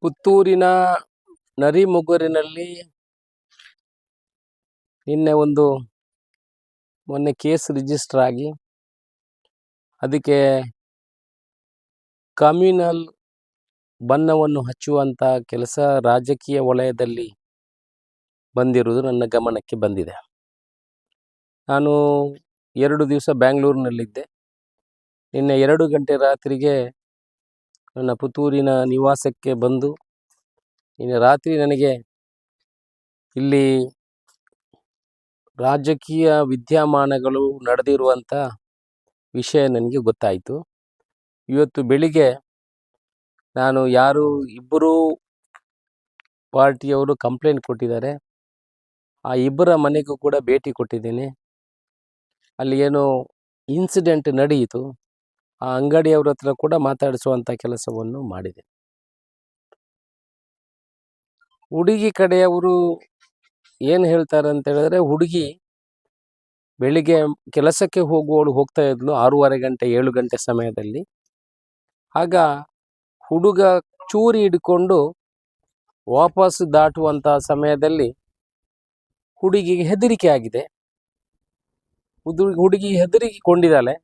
ಪುತ್ತೂರಿನ ನರಿಮುಗುರಿನಲ್ಲಿ ನಿನ್ನೆ ಮೊನ್ನೆ ಕೇಸ್ ರಿಜಿಸ್ಟರ್ ಆಗಿ ಅದಕ್ಕೆ ಕಮ್ಯುನಲ್ ಬಣ್ಣವನ್ನು ಹಚ್ಚುವಂಥ ಕೆಲಸ ರಾಜಕೀಯ ವಲಯದಲ್ಲಿ ಬಂದಿರುವುದು ನನ್ನ ಗಮನಕ್ಕೆ ಬಂದಿದೆ. ನಾನು 2 ದಿವಸ ಬ್ಯಾಂಗ್ಳೂರಿನಲ್ಲಿದ್ದೆ. ನಿನ್ನೆ 2 ಗಂಟೆ ರಾತ್ರಿಗೆ ನನ್ನ ಪುತ್ತೂರಿನ ನಿವಾಸಕ್ಕೆ ಬಂದು ನಿನ್ನೆ ರಾತ್ರಿ ನನಗೆ ಇಲ್ಲಿ ರಾಜಕೀಯ ವಿದ್ಯಮಾನಗಳು ನಡೆದಿರುವಂಥ ವಿಷಯ ನನಗೆ ಗೊತ್ತಾಯಿತು. ಇವತ್ತು ಬೆಳಿಗ್ಗೆ ನಾನು ಇಬ್ಬರು ಪಾರ್ಟಿಯವರು ಕಂಪ್ಲೇಂಟ್ ಕೊಟ್ಟಿದ್ದಾರೆ. ಆ ಇಬ್ಬರ ಮನೆಗೂ ಕೂಡ ಭೇಟಿ ಕೊಟ್ಟಿದ್ದೇನೆ. ಅಲ್ಲಿ ಏನೋ ಇನ್ಸಿಡೆಂಟ್ ನಡೆಯಿತು. ಆ ಅಂಗಡಿಯವ್ರ ಹತ್ರ ಕೂಡ ಮಾತಾಡಿಸುವಂಥ ಕೆಲಸವನ್ನು ಮಾಡಿದೆ. ಹುಡುಗಿ ಕಡೆಯವರು ಏನು ಹೇಳ್ತಾರೆ ಅಂತ ಹೇಳಿದ್ರೆ, ಹುಡುಗಿ ಬೆಳಿಗ್ಗೆ ಕೆಲಸಕ್ಕೆ ಹೋಗ್ತಾ ಇದ್ಲು 6:30 ಗಂಟೆ 7 ಗಂಟೆ ಸಮಯದಲ್ಲಿ. ಆಗ ಹುಡುಗ ಚೂರಿ ಹಿಡ್ಕೊಂಡು ವಾಪಸ್ ದಾಟುವಂಥ ಸಮಯದಲ್ಲಿ ಹುಡುಗಿಗೆ ಹೆದರಿಕೆ ಆಗಿದೆ. ಹುಡುಗಿ ಹೆದರಿಕೊಂಡಿದ್ದಾಳೆ.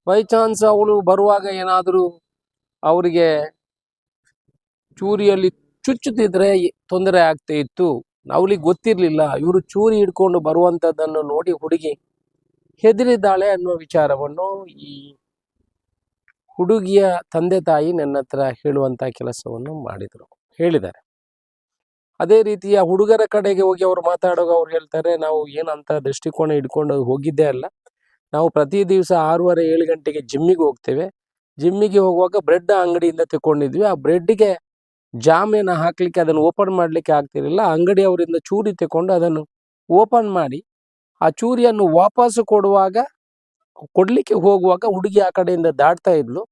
ಬೈ ಚಾನ್ಸ್ ಅವಳು ಬರುವಾಗ ಏನಾದರೂ ಅವರಿಗೆ ಚೂರಿಯಲ್ಲಿ ಚುಚ್ಚುತ್ತಿದ್ರೆ ತೊಂದರೆ ಆಗ್ತಾ ಇತ್ತು. ಅವಳಿಗೆ ಗೊತ್ತಿರಲಿಲ್ಲ ಇವರು ಚೂರಿ ಹಿಡ್ಕೊಂಡು ಬರುವಂಥದ್ದನ್ನು ನೋಡಿ ಹುಡುಗಿ ಹೆದರಿದ್ದಾಳೆ ಅನ್ನೋ ವಿಚಾರವನ್ನು ಈ ಹುಡುಗಿಯ ತಂದೆ ತಾಯಿ ನನ್ನ ಹತ್ರ ಹೇಳುವಂಥ ಕೆಲಸವನ್ನು ಹೇಳಿದ್ದಾರೆ. ಅದೇ ರೀತಿಯ ಹುಡುಗರ ಕಡೆಗೆ ಹೋಗಿ ಅವರು ಮಾತಾಡುವಾಗ ಅವ್ರು ಹೇಳ್ತಾರೆ, ನಾವು ಏನಂತ ದೃಷ್ಟಿಕೋನ ಹಿಡ್ಕೊಂಡು ಹೋಗಿದ್ದೇ ಅಲ್ಲ. ನಾವು ಪ್ರತಿ ದಿವಸ 6:30 7 ಗಂಟೆಗೆ ಜಿಮ್ಮಿಗೆ ಹೋಗ್ತೇವೆ. ಜಿಮ್ಮಿಗೆ ಹೋಗುವಾಗ ಬ್ರೆಡ್ ಅಂಗಡಿಯಿಂದ ತಗೊಂಡಿದ್ವಿ. ಆ ಬ್ರೆಡ್ಗೆ ಜಾಮೇನ ಹಾಕ್ಲಿಕ್ಕೆ ಅದನ್ನು ಓಪನ್ ಮಾಡಲಿಕ್ಕೆ ಆಗ್ತಿರಲಿಲ್ಲ. ಅಂಗಡಿಯವರಿಂದ ಚೂರಿ ತಗೊಂಡು ಅದನ್ನು ಓಪನ್ ಮಾಡಿ ಆ ಚೂರಿಯನ್ನು ವಾಪಸ್ ಕೊಡ್ಲಿಕ್ಕೆ ಹೋಗುವಾಗ ಹುಡುಗಿ ಆ ಕಡೆಯಿಂದ ದಾಟ್ತಾ ಇದ್ಲು.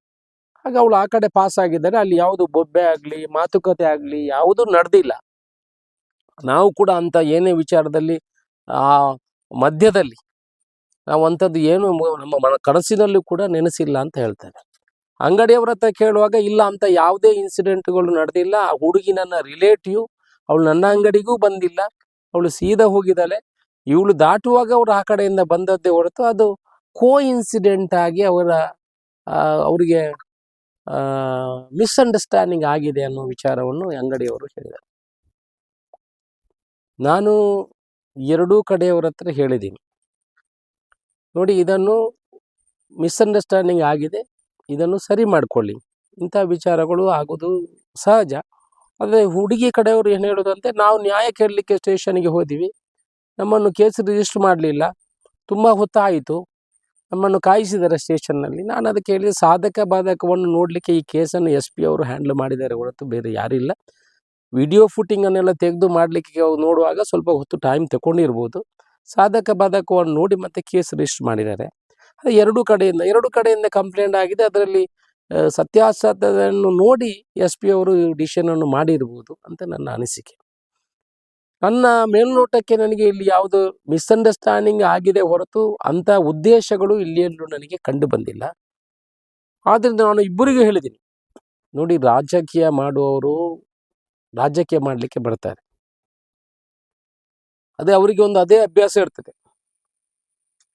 ಆಗ ಅವಳು ಆ ಕಡೆ ಪಾಸ್ ಆಗಿದ್ದಾರೆ. ಅಲ್ಲಿ ಯಾವುದು ಬೊಬ್ಬೆ ಆಗಲಿ ಮಾತುಕತೆ ಆಗಲಿ ಯಾವುದೂ ನಡೆದಿಲ್ಲ. ನಾವು ಕೂಡ ಅಂತ ಏನೇ ವಿಚಾರದಲ್ಲಿ ಆ ಮಧ್ಯದಲ್ಲಿ ನಾವು ಅಂಥದ್ದು ಏನು ನಮ್ಮ ಕನಸಿನಲ್ಲೂ ಕೂಡ ನೆನೆಸಿಲ್ಲ ಅಂತ ಹೇಳ್ತಾರೆ. ಅಂಗಡಿಯವರ ಹತ್ರ ಕೇಳುವಾಗ ಇಲ್ಲ ಅಂತ ಯಾವುದೇ ಇನ್ಸಿಡೆಂಟ್ಗಳು ನಡೆದಿಲ್ಲ. ಆ ಹುಡುಗಿ ನನ್ನ ರಿಲೇಟಿವ್, ಅವಳು ನನ್ನ ಅಂಗಡಿಗೂ ಬಂದಿಲ್ಲ, ಅವಳು ಸೀದಾ ಹೋಗಿದ್ದಾಳೆ. ಇವಳು ದಾಟುವಾಗ ಅವರು ಆ ಕಡೆಯಿಂದ ಬಂದದ್ದೇ ಹೊರತು ಅದು ಇನ್ಸಿಡೆಂಟ್ ಆಗಿ ಅವರಿಗೆ ಮಿಸ್ಅಂಡರ್ಸ್ಟ್ಯಾಂಡಿಂಗ್ ಆಗಿದೆ ಅನ್ನೋ ವಿಚಾರವನ್ನು ಅಂಗಡಿಯವರು ಹೇಳಿದ್ದಾರೆ. ನಾನು 2 ಕಡೆಯವರ ಹತ್ರ ಹೇಳಿದ್ದೀನಿ, ನೋಡಿ ಇದನ್ನು ಮಿಸ್ಅಂಡರ್ಸ್ಟ್ಯಾಂಡಿಂಗ್ ಆಗಿದೆ, ಇದನ್ನು ಸರಿ ಮಾಡ್ಕೊಳ್ಳಿ. ಇಂಥ ವಿಚಾರಗಳು ಆಗೋದು ಸಹಜ. ಆದರೆ ಹುಡುಗಿ ಕಡೆಯವರು ಏನು ಹೇಳೋದಂತೆ, ನಾವು ನ್ಯಾಯ ಕೇಳಲಿಕ್ಕೆ ಸ್ಟೇಷನ್ಗೆ ಹೋದಿವಿ, ನಮ್ಮನ್ನು ಕೇಸ್ ರಿಜಿಸ್ಟರ್ ಮಾಡಲಿಲ್ಲ, ತುಂಬ ಹೊತ್ತಾಯಿತು, ನಮ್ಮನ್ನು ಕಾಯಿಸಿದ್ದಾರೆ ಸ್ಟೇಷನ್ನಲ್ಲಿ. ನಾನು ಅದಕ್ಕೆ ಹೇಳಿದೆ, ಸಾಧಕ ಬಾಧಕವನ್ನು ನೋಡಲಿಕ್ಕೆ ಈ ಕೇಸನ್ನು SP ಅವರು ಹ್ಯಾಂಡಲ್ ಮಾಡಿದ್ದಾರೆ ಹೊರತು ಬೇರೆ ಯಾರಿಲ್ಲ. ವಿಡಿಯೋ ಫುಟಿಂಗನ್ನೆಲ್ಲ ತೆಗೆದು ಮಾಡಲಿಕ್ಕೆ ನೋಡುವಾಗ ಸ್ವಲ್ಪ ಹೊತ್ತು ಟೈಮ್ ತಗೊಂಡಿರ್ಬೋದು. ಸಾಧಕ ಬಾಧಕವನ್ನು ನೋಡಿ ಮತ್ತೆ ಕೇಸ್ ರಿಜಿಸ್ಟರ್ ಮಾಡಿದ್ದಾರೆ. ಅದು 2 ಕಡೆಯಿಂದ ಕಂಪ್ಲೇಂಟ್ ಆಗಿದೆ. ಅದರಲ್ಲಿ ಸತ್ಯಾಸತ್ಯತೆಯನ್ನು ನೋಡಿ SP ಅವರು ಡಿಸಿಷನನ್ನು ಮಾಡಿರ್ಬೋದು ಅಂತ ನನ್ನ ಅನಿಸಿಕೆ. ನನ್ನ ಮೇಲ್ನೋಟಕ್ಕೆ ನನಗೆ ಇಲ್ಲಿ ಯಾವುದು ಮಿಸ್ಅಂಡರ್ಸ್ಟ್ಯಾಂಡಿಂಗ್ ಆಗಿದೆ ಹೊರತು ಅಂಥ ಉದ್ದೇಶಗಳು ಇಲ್ಲಿಯಲ್ಲೂ ನನಗೆ ಕಂಡು ಬಂದಿಲ್ಲ. ಆದ್ದರಿಂದ ನಾನು ಇಬ್ಬರಿಗೂ ಹೇಳಿದ್ದೀನಿ, ನೋಡಿ ರಾಜಕೀಯ ಮಾಡುವವರು ರಾಜಕೀಯ ಮಾಡಲಿಕ್ಕೆ ಬರ್ತಾರೆ, ಅವರಿಗೆ ಅದೇ ಅಭ್ಯಾಸ ಇರ್ತದೆ.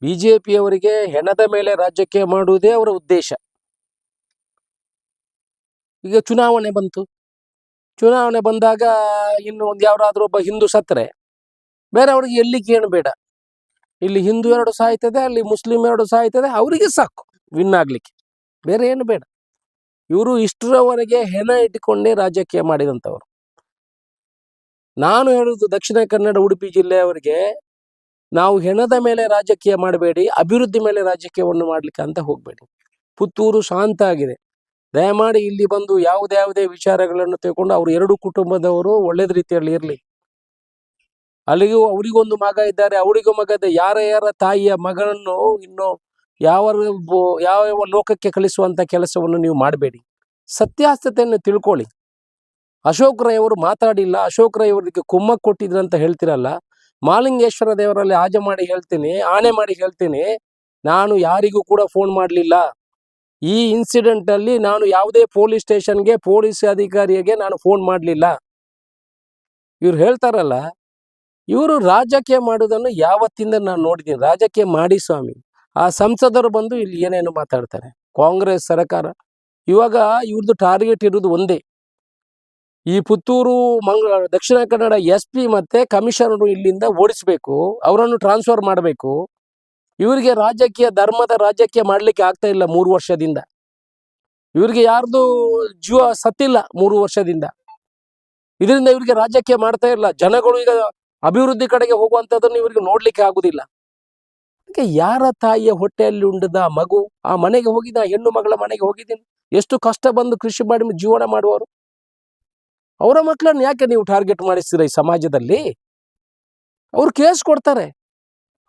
BJPಯವರಿಗೆ ಹೆಣದ ಮೇಲೆ ರಾಜಕೀಯ ಮಾಡುವುದೇ ಅವರ ಉದ್ದೇಶ. ಈಗ ಚುನಾವಣೆ ಬಂದಾಗ ಇನ್ನು ಯಾರಾದ್ರೂ ಒಬ್ಬ ಹಿಂದೂ ಸತ್ತರೆ ಬೇರೆ ಅವ್ರಿಗೆ ಎಲ್ಲಿಗೆ ಏನು ಬೇಡ, ಇಲ್ಲಿ ಹಿಂದೂ 2 ಸಾಯ್ತದೆ, ಅಲ್ಲಿ ಮುಸ್ಲಿಂ 2 ಸಾಯ್ತದೆ, ಅವರಿಗೆ ಸಾಕು ವಿನ್ ಆಗ್ಲಿಕ್ಕೆ, ಬೇರೆ ಏನು ಬೇಡ. ಇವರು ಇಷ್ಟರವರೆಗೆ ಹೆಣ ಇಟ್ಟುಕೊಂಡೇ ರಾಜಕೀಯ ಮಾಡಿದಂಥವ್ರು. ನಾನು ಹೇಳುವುದು ದಕ್ಷಿಣ ಕನ್ನಡ ಉಡುಪಿ ಜಿಲ್ಲೆಯವರಿಗೆ, ನಾವು ಹೆಣದ ಮೇಲೆ ರಾಜಕೀಯ ಮಾಡಬೇಡಿ, ಅಭಿವೃದ್ಧಿ ಮೇಲೆ ರಾಜಕೀಯವನ್ನು ಮಾಡಲಿಕ್ಕೆ ಅಂತ ಹೋಗಬೇಡಿ. ಪುತ್ತೂರು ಶಾಂತ ಆಗಿದೆ. ದಯಮಾಡಿ ಇಲ್ಲಿ ಬಂದು ಯಾವುದೇ ವಿಚಾರಗಳನ್ನು ತಗೊಂಡು ಅವರು 2 ಕುಟುಂಬದವರು ಒಳ್ಳೆದ ರೀತಿಯಲ್ಲಿ ಇರಲಿ. ಅವರಿಗೊಂದು ಮಗ ಇದ್ದಾರೆ, ಅವರಿಗೂ ಮಗ ಇದೆ. ಯಾರ ತಾಯಿಯ ಮಗನನ್ನು ಇನ್ನು ಯಾವ ಲೋಕಕ್ಕೆ ಕಳಿಸುವಂತ ಕೆಲಸವನ್ನು ನೀವು ಮಾಡಬೇಡಿ. ಸತ್ಯಾಸತ್ಯತೆಯನ್ನು ತಿಳ್ಕೊಳ್ಳಿ. ಅಶೋಕ್ ರೈ ಅವರು ಮಾತಾಡಿಲ್ಲ, ಅಶೋಕ್ ರೈ ಅವರಿಗೆ ಕುಮ್ಮಕ್ ಕೊಟ್ಟಿದ್ರು ಅಂತ ಹೇಳ್ತಿರಲ್ಲ. ಮಹಾಲಿಂಗೇಶ್ವರ ದೇವರಲ್ಲಿ ಆಣೆ ಮಾಡಿ ಹೇಳ್ತೀನಿ, ನಾನು ಯಾರಿಗೂ ಕೂಡ ಫೋನ್ ಮಾಡಲಿಲ್ಲ. ಈ ಇನ್ಸಿಡೆಂಟ್ ಅಲ್ಲಿ ನಾನು ಯಾವುದೇ ಪೊಲೀಸ್ ಸ್ಟೇಷನ್ಗೆ ಪೊಲೀಸ್ ಅಧಿಕಾರಿಗೆ ನಾನು ಫೋನ್ ಮಾಡಲಿಲ್ಲ. ಇವ್ರು ಹೇಳ್ತಾರಲ್ಲ, ಇವರು ರಾಜಕೀಯ ಮಾಡೋದನ್ನು ಯಾವತ್ತಿಂದ ನಾನು ನೋಡಿದ್ದೀನಿ. ರಾಜಕೀಯ ಮಾಡಿ ಸ್ವಾಮಿ. ಆ ಸಂಸದರು ಬಂದು ಇಲ್ಲಿ ಏನೇನು ಮಾತಾಡ್ತಾರೆ. ಕಾಂಗ್ರೆಸ್ ಸರ್ಕಾರ ಇವಾಗ ಇವ್ರದ್ದು ಟಾರ್ಗೆಟ್ ಇರೋದು ಒಂದೇ, ಈ ಪುತ್ತೂರು ದಕ್ಷಿಣ ಕನ್ನಡ SP ಮತ್ತೆ ಕಮಿಷನರ್ ಇಲ್ಲಿಂದ ಓಡಿಸ್ಬೇಕು, ಅವರನ್ನು ಟ್ರಾನ್ಸ್ಫರ್ ಮಾಡಬೇಕು. ಇವರಿಗೆ ರಾಜಕೀಯ ಧರ್ಮದ ರಾಜಕೀಯ ಮಾಡ್ಲಿಕ್ಕೆ ಆಗ್ತಾ ಇಲ್ಲ 3 ವರ್ಷದಿಂದ. ಇವರಿಗೆ ಯಾರ್ದು ಜೀವ ಸತ್ತಿಲ್ಲ 3 ವರ್ಷದಿಂದ. ಇದರಿಂದ ಇವರಿಗೆ ರಾಜಕೀಯ ಮಾಡ್ತಾ ಇಲ್ಲ. ಜನಗಳು ಈಗ ಅಭಿವೃದ್ಧಿ ಕಡೆಗೆ ಹೋಗುವಂತದನ್ನು ಇವರಿಗೆ ನೋಡ್ಲಿಕ್ಕೆ ಆಗುದಿಲ್ಲ. ಅದಕ್ಕೆ ಯಾರ ತಾಯಿಯ ಹೊಟ್ಟೆಯಲ್ಲಿ ಉಂಡದ ಮಗು ಆ ಮನೆಗೆ ಹೋಗಿದ, ಹೆಣ್ಣು ಮಗಳ ಮನೆಗೆ ಹೋಗಿದ್ದೀನಿ. ಎಷ್ಟು ಕಷ್ಟ ಬಂದು ಕೃಷಿ ಮಾಡಿ ಜೀವನ ಮಾಡುವವರು, ಅವರ ಮಕ್ಕಳನ್ನು ಯಾಕೆ ನೀವು ಟಾರ್ಗೆಟ್ ಮಾಡಿಸ್ತೀರ ಈ ಸಮಾಜದಲ್ಲಿ? ಅವ್ರು ಕೇಸ್ ಕೊಡ್ತಾರೆ.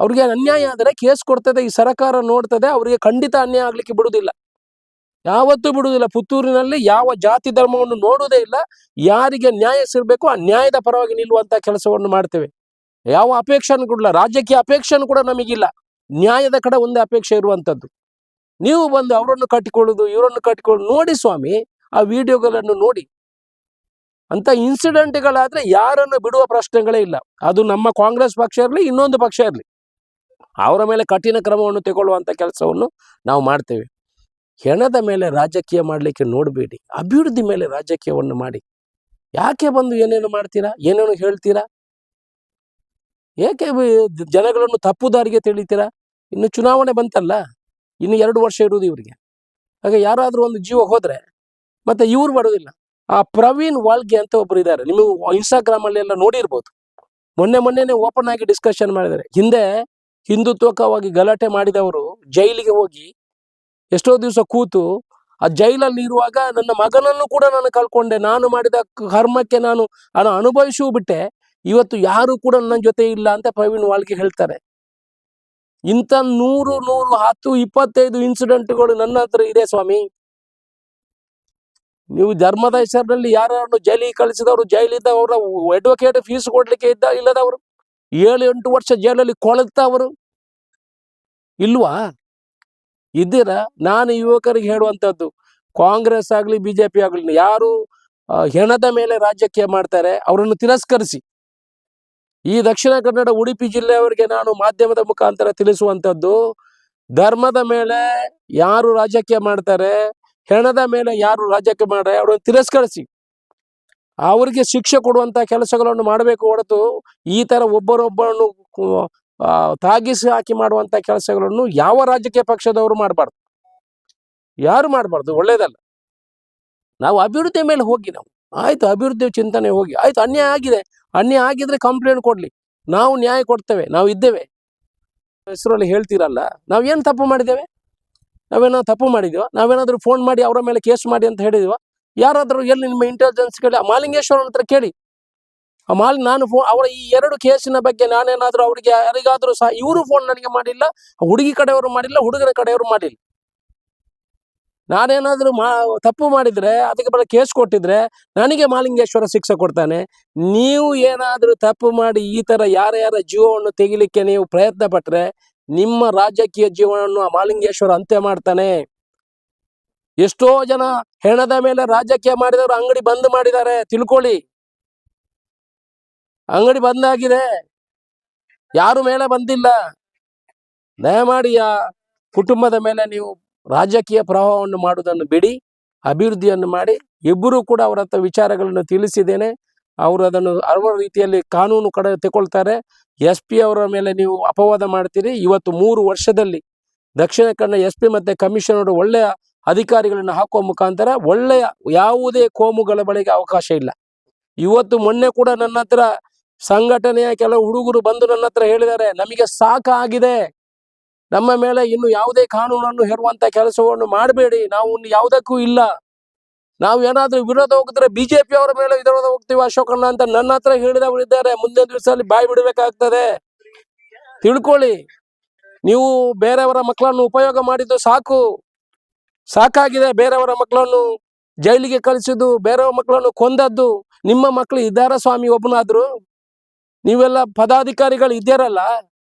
ಅವ್ರಿಗೆ ಅನ್ಯಾಯ ಆದರೆ ಕೇಸ್ ಕೊಡ್ತದೆ, ಈ ಸರ್ಕಾರ ನೋಡ್ತದೆ. ಅವರಿಗೆ ಖಂಡಿತ ಅನ್ಯಾಯ ಆಗ್ಲಿಕ್ಕೆ ಬಿಡುವುದಿಲ್ಲ, ಯಾವತ್ತೂ ಬಿಡುವುದಿಲ್ಲ. ಪುತ್ತೂರಿನಲ್ಲಿ ಯಾವ ಜಾತಿ ಧರ್ಮವನ್ನು ನೋಡುವುದೇ ಇಲ್ಲ. ಯಾರಿಗೆ ನ್ಯಾಯ ಸಿಗಬೇಕು ಆ ನ್ಯಾಯದ ಪರವಾಗಿ ನಿಲ್ಲುವಂತ ಕೆಲಸವನ್ನು ಮಾಡ್ತೇವೆ. ಯಾವ ಅಪೇಕ್ಷೆನೂ ಕೊಡಲ್ಲ, ರಾಜಕೀಯ ಅಪೇಕ್ಷೆನೂ ಕೂಡ ನಮಗಿಲ್ಲ. ನ್ಯಾಯದ ಕಡೆ ಒಂದೇ ಅಪೇಕ್ಷೆ ಇರುವಂತದ್ದು. ನೀವು ಬಂದು ಅವರನ್ನು ಕಟ್ಟಿಕೊಳ್ಳುದು, ಇವರನ್ನು ಕಟ್ಟಿಕೊಳ್ಳುದು ನೋಡಿ ಸ್ವಾಮಿ. ಆ ವಿಡಿಯೋಗಳನ್ನು ನೋಡಿ. ಅಂತ ಇನ್ಸಿಡೆಂಟ್ಗಳಾದ್ರೆ ಯಾರನ್ನು ಬಿಡುವ ಪ್ರಶ್ನೆಗಳೇ ಇಲ್ಲ. ಅದು ನಮ್ಮ ಕಾಂಗ್ರೆಸ್ ಪಕ್ಷ ಇರಲಿ, ಇನ್ನೊಂದು ಪಕ್ಷ ಇರಲಿ, ಅವರ ಮೇಲೆ ಕಠಿಣ ಕ್ರಮವನ್ನು ತಗೊಳ್ಳುವಂತ ಕೆಲಸವನ್ನು ನಾವು ಮಾಡ್ತೇವೆ. ಹೆಣದ ಮೇಲೆ ರಾಜಕೀಯ ಮಾಡಲಿಕ್ಕೆ ನೋಡಬೇಡಿ, ಅಭಿವೃದ್ಧಿ ಮೇಲೆ ರಾಜಕೀಯವನ್ನು ಮಾಡಿ. ಯಾಕೆ ಬಂದು ಏನೇನು ಮಾಡ್ತೀರಾ, ಏನೇನು ಹೇಳ್ತೀರಾ? ಏಕೆ ಜನಗಳನ್ನು ತಪ್ಪು ದಾರಿಗೆ ತಿಳಿತೀರಾ? ಇನ್ನು ಚುನಾವಣೆ ಬಂತಲ್ಲ, ಇನ್ನು 2 ವರ್ಷ ಇರುವುದು ಇವರಿಗೆ. ಹಾಗೆ ಯಾರಾದ್ರೂ ಒಂದು ಜೀವ ಹೋದ್ರೆ ಮತ್ತೆ ಇವ್ರು ಬರೋದಿಲ್ಲ. ಆ ಪ್ರವೀಣ್ ವಾಲ್ಗೆ ಅಂತ ಒಬ್ರು ಇದ್ದಾರೆ, ನೀವು ಇನ್ಸ್ಟಾಗ್ರಾಮ್ ಅಲ್ಲಿ ಎಲ್ಲ ನೋಡಿರ್ಬೋದು. ಮೊನ್ನೆನೆ ಓಪನ್ ಆಗಿ ಡಿಸ್ಕಷನ್ ಮಾಡಿದ್ದಾರೆ. ಹಿಂದೆ ಹಿಂದುತ್ವಕವಾಗಿ ಗಲಾಟೆ ಮಾಡಿದವರು ಜೈಲಿಗೆ ಹೋಗಿ ಎಷ್ಟೋ ದಿವಸ ಕೂತು, ಆ ಜೈಲಲ್ಲಿ ಇರುವಾಗ ನನ್ನ ಮಗನನ್ನು ಕೂಡ ನಾನು ಕಳ್ಕೊಂಡೆ, ನಾನು ಮಾಡಿದ ಕರ್ಮಕ್ಕೆ ನಾನು ಅನುಭವಿಸೂ ಬಿಟ್ಟೆ, ಇವತ್ತು ಯಾರು ಕೂಡ ನನ್ನ ಜೊತೆ ಇಲ್ಲ ಅಂತ ಪ್ರವೀಣ್ ವಾಲ್ಗೆ ಹೇಳ್ತಾರೆ. ಇಂಥ 100, 10, 25 ಇನ್ಸಿಡೆಂಟ್ಗಳು ನನ್ನ ಹತ್ರ ಇದೆ ಸ್ವಾಮಿ. ನೀವು ಧರ್ಮದ ಹೆಸರಿನಲ್ಲಿ ಯಾರನ್ನು ಜೈಲಿಗೆ ಕಳಿಸಿದವರು, ಜೈಲಿದ್ದವರ ಅಡ್ವೊಕೇಟ್ ಫೀಸ್ ಕೊಡ್ಲಿಕ್ಕೆ ಇಲ್ಲದವರು, 7-8 ವರ್ಷ ಜೈಲಲ್ಲಿ ಕೊಳತವರು ಇಲ್ವಾ? ಇದ್ದೀರಾ? ನಾನು ಯುವಕರಿಗೆ ಹೇಳುವಂತದ್ದು, ಕಾಂಗ್ರೆಸ್ ಆಗ್ಲಿ BJP ಆಗ್ಲಿ, ಯಾರು ಹೆಣದ ಮೇಲೆ ರಾಜಕೀಯ ಮಾಡ್ತಾರೆ ಅವರನ್ನು ತಿರಸ್ಕರಿಸಿ. ಈ ದಕ್ಷಿಣ ಕನ್ನಡ ಉಡುಪಿ ಜಿಲ್ಲೆಯವರಿಗೆ ನಾನು ಮಾಧ್ಯಮದ ಮುಖಾಂತರ ತಿಳಿಸುವಂತದ್ದು, ಧರ್ಮದ ಮೇಲೆ ಯಾರು ರಾಜಕೀಯ ಮಾಡ್ತಾರೆ, ಹೆಣದ ಮೇಲೆ ಯಾರು ರಾಜಕೀಯ ಮಾಡ್ತಾರೆ ಅವರನ್ನು ತಿರಸ್ಕರಿಸಿ, ಅವರಿಗೆ ಶಿಕ್ಷೆ ಕೊಡುವಂತ ಕೆಲಸಗಳನ್ನು ಮಾಡಬೇಕು. ಹೊರತು ಈ ತರ ಒಬ್ಬರೊಬ್ಬರನ್ನು ತಾಗಿಸಿ ಹಾಕಿ ಮಾಡುವಂತ ಕೆಲಸಗಳನ್ನು ಯಾವ ರಾಜಕೀಯ ಪಕ್ಷದವರು ಮಾಡಬಾರ್ದು, ಯಾರು ಮಾಡಬಾರ್ದು, ಒಳ್ಳೇದಲ್ಲ. ನಾವು ಅಭಿವೃದ್ಧಿ ಮೇಲೆ ಹೋಗಿ, ನಾವು ಆಯ್ತು ಅಭಿವೃದ್ಧಿ ಚಿಂತನೆ ಹೋಗಿ, ಆಯ್ತು ಅನ್ಯಾಯ ಆಗಿದ್ರೆ ಕಂಪ್ಲೇಂಟ್ ಕೊಡ್ಲಿ, ನಾವು ನ್ಯಾಯ ಕೊಡ್ತೇವೆ, ನಾವು ಇದ್ದೇವೆ. ಹೆಸರಲ್ಲಿ ಹೇಳ್ತೀರಲ್ಲ, ನಾವೇನು ತಪ್ಪು ಮಾಡಿದ್ದೇವೆ? ನಾವೇನಾದ್ರು ತಪ್ಪು ಮಾಡಿದೀವ? ನಾವೇನಾದ್ರೂ ಫೋನ್ ಮಾಡಿ ಅವರ ಮೇಲೆ ಕೇಸ್ ಮಾಡಿ ಅಂತ ಹೇಳಿದೀವ? ಯಾರಾದ್ರೂ ಎಲ್ಲಿ ನಿಮ್ಮ ಇಂಟೆಲಿಜೆನ್ಸ್ ಕೇಳಿ, ಮಾಲಿಂಗೇಶ್ವರ ಹತ್ರ ಕೇಳಿ. ನಾನು ಅವರ ಈ 2 ಕೇಸಿನ ಬಗ್ಗೆ ನಾನೇನಾದ್ರೂ ಅವರಿಗೆ ಯಾರಿಗಾದ್ರೂ ಸಹ, ಇವರು ಫೋನ್ ನನಗೆ ಮಾಡಿಲ್ಲ, ಹುಡುಗಿ ಕಡೆಯವರು ಮಾಡಿಲ್ಲ, ಹುಡುಗನ ಕಡೆಯವರು ಮಾಡಿಲ್ಲ. ನಾನೇನಾದ್ರೂ ತಪ್ಪು ಮಾಡಿದ್ರೆ, ಅದಕ್ಕೆ ಬರ ಕೇಸ್ ಕೊಟ್ಟಿದ್ರೆ ನನಗೆ ಮಾಲಿಂಗೇಶ್ವರ ಶಿಕ್ಷೆ ಕೊಡ್ತಾನೆ. ನೀವು ಏನಾದ್ರೂ ತಪ್ಪು ಮಾಡಿ ಈ ತರ ಯಾರ ಜೀವವನ್ನು ತೆಗಿಲಿಕ್ಕೆ ನೀವು ಪ್ರಯತ್ನ ಪಟ್ರೆ ನಿಮ್ಮ ರಾಜಕೀಯ ಜೀವನವನ್ನು ಮಾಲಿಂಗೇಶ್ವರ ಅಂತ್ಯ ಮಾಡ್ತಾನೆ. ಎಷ್ಟೋ ಜನ ಹೆಣದ ಮೇಲೆ ರಾಜಕೀಯ ಮಾಡಿದವರು ಅಂಗಡಿ ಬಂದ್ ಮಾಡಿದ್ದಾರೆ, ತಿಳ್ಕೊಳ್ಳಿ. ಅಂಗಡಿ ಬಂದಾಗಿದೆ, ಯಾರು ಮೇಲೆ ಬಂದಿಲ್ಲ. ದಯಮಾಡಿ ಆ ಕುಟುಂಬದ ಮೇಲೆ ನೀವು ರಾಜಕೀಯ ಪ್ರಭಾವವನ್ನು ಮಾಡುವುದನ್ನು ಬಿಡಿ, ಅಭಿವೃದ್ಧಿಯನ್ನು ಮಾಡಿ. ಇಬ್ಬರು ಕೂಡ ಅವರ ಹತ್ರ ವಿಚಾರಗಳನ್ನು ತಿಳಿಸಿದ್ದೇನೆ. ಅವರು ಅದನ್ನು ಅವರ ರೀತಿಯಲ್ಲಿ ಕಾನೂನು ಕಡೆ ತಗೊಳ್ತಾರೆ. SP ಅವರ ಮೇಲೆ ನೀವು ಅಪವಾದ ಮಾಡ್ತೀರಿ. ಇವತ್ತು 3 ವರ್ಷದಲ್ಲಿ ದಕ್ಷಿಣ ಕನ್ನಡ SP ಮತ್ತೆ ಕಮಿಷನರ್ ಒಳ್ಳೆಯ ಅಧಿಕಾರಿಗಳನ್ನು ಹಾಕುವ ಮುಖಾಂತರ ಒಳ್ಳೆಯ ಯಾವುದೇ ಕೋಮುಗಳ ಬಳಿಗೆ ಅವಕಾಶ ಇಲ್ಲ. ಇವತ್ತು ಮೊನ್ನೆ ಕೂಡ ನನ್ನ ಹತ್ರ ಸಂಘಟನೆಯ ಕೆಲವು ಹುಡುಗರು ಬಂದು ನನ್ನ ಹತ್ರ ಹೇಳಿದ್ದಾರೆ, ನಮಗೆ ಸಾಕಾಗಿದೆ, ನಮ್ಮ ಮೇಲೆ ಇನ್ನು ಯಾವುದೇ ಕಾನೂನನ್ನು ಹೇರುವಂತ ಕೆಲಸವನ್ನು ಮಾಡಬೇಡಿ, ನಾವು ಯಾವುದಕ್ಕೂ ಇಲ್ಲ, ನಾವು ಏನಾದ್ರೂ ವಿರೋಧ ಹೋಗಿದ್ರೆ BJP ಅವರ ಮೇಲೆ ವಿರೋಧ ಹೋಗ್ತೀವಿ ಅಶೋಕಣ್ಣ ಅಂತ ನನ್ನ ಹತ್ರ ಹೇಳಿದವರು ಇದ್ದಾರೆ. ಮುಂದಿನ ದಿವಸದಲ್ಲಿ ಬಾಯಿ ಬಿಡಬೇಕಾಗ್ತದೆ, ತಿಳ್ಕೊಳ್ಳಿ. ನೀವು ಬೇರೆಯವರ ಮಕ್ಕಳನ್ನು ಉಪಯೋಗ ಮಾಡಿದ್ದು ಸಾಕಾಗಿದೆ. ಬೇರೆಯವರ ಮಕ್ಕಳನ್ನು ಜೈಲಿಗೆ ಕಳಿಸಿದ್ದು, ಬೇರೆಯವರ ಮಕ್ಕಳನ್ನು ಕೊಂದದ್ದು. ನಿಮ್ಮ ಮಕ್ಕಳು ಇದ್ದಾರ ಸ್ವಾಮಿ ಒಬ್ಬನಾದ್ರು? ನೀವೆಲ್ಲ ಪದಾಧಿಕಾರಿಗಳು ಇದ್ದೀರಲ್ಲ,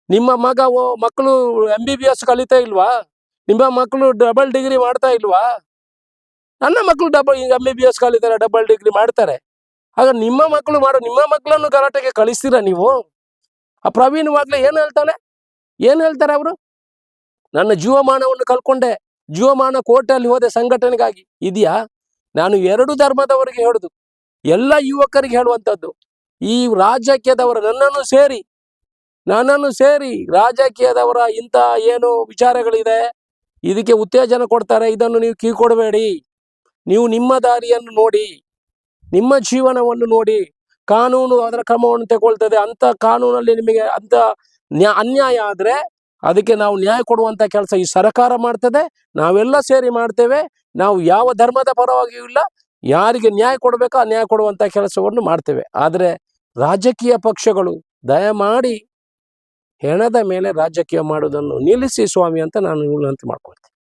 ನಿಮ್ಮ ಮಕ್ಕಳು MBBS ಕಲಿತಾ ಇಲ್ವಾ? ನಿಮ್ಮ ಮಕ್ಕಳು ಡಬಲ್ ಡಿಗ್ರಿ ಮಾಡ್ತಾ ಇಲ್ವಾ? ನನ್ನ ಮಕ್ಕಳು ಈಗ MBBS ಕಲಿತಾರೆ, ಡಬಲ್ ಡಿಗ್ರಿ ಮಾಡ್ತಾರೆ. ಆಗ ನಿಮ್ಮ ಮಕ್ಕಳು ನಿಮ್ಮ ಮಕ್ಕಳನ್ನು ಗಲಾಟೆಗೆ ಕಳಿಸ್ತೀರಾ ನೀವು? ಆ ಪ್ರವೀಣ್ ವಾಗ್ಲೆ ಏನ್ ಹೇಳ್ತಾರೆ ಅವರು? ನನ್ನ ಜೀವಮಾನವನ್ನು ಕಳ್ಕೊಂಡೆ, ಜೀವಮಾನ ಕೋರ್ಟಲ್ಲಿ ಹೋದೆ ಸಂಘಟನೆಗಾಗಿ. ಇದೆಯಾ? ನಾನು 2 ಧರ್ಮದವರಿಗೆ ಹೇಳುದು, ಎಲ್ಲ ಯುವಕರಿಗೆ ಹೇಳುವಂಥದ್ದು, ಈ ರಾಜಕೀಯದವರ ನನ್ನನ್ನು ಸೇರಿ ರಾಜಕೀಯದವರ ಇಂಥ ಏನು ವಿಚಾರಗಳಿದೆ, ಇದಕ್ಕೆ ಉತ್ತೇಜನ ಕೊಡ್ತಾರೆ, ಇದನ್ನು ನೀವು ಕಿವಿಕೊಡಬೇಡಿ. ನೀವು ನಿಮ್ಮ ದಾರಿಯನ್ನು ನೋಡಿ, ನಿಮ್ಮ ಜೀವನವನ್ನು ನೋಡಿ. ಕಾನೂನು ಅದರ ಕ್ರಮವನ್ನು ತಗೊಳ್ತದೆ. ಅಂತ ಕಾನೂನಲ್ಲಿ ನಿಮಗೆ ಅಂತ ಅನ್ಯಾಯ ಆದರೆ ಅದಕ್ಕೆ ನಾವು ನ್ಯಾಯ ಕೊಡುವಂಥ ಕೆಲಸ ಈ ಸರ್ಕಾರ ಮಾಡ್ತದೆ, ನಾವೆಲ್ಲ ಸೇರಿ ಮಾಡ್ತೇವೆ. ನಾವು ಯಾವ ಧರ್ಮದ ಪರವಾಗಿಯೂ ಇಲ್ಲ, ಯಾರಿಗೆ ನ್ಯಾಯ ಕೊಡಬೇಕೋ ಆ ನ್ಯಾಯ ಕೊಡುವಂಥ ಕೆಲಸವನ್ನು ಮಾಡ್ತೇವೆ. ಆದರೆ ರಾಜಕೀಯ ಪಕ್ಷಗಳು ದಯಮಾಡಿ ಹೆಣದ ಮೇಲೆ ರಾಜಕೀಯ ಮಾಡೋದನ್ನು ನಿಲ್ಲಿಸಿ ಸ್ವಾಮಿ ಅಂತ ನಾನು ವಿನಂತಿ ಮಾಡ್ಕೊಳ್ತೇನೆ.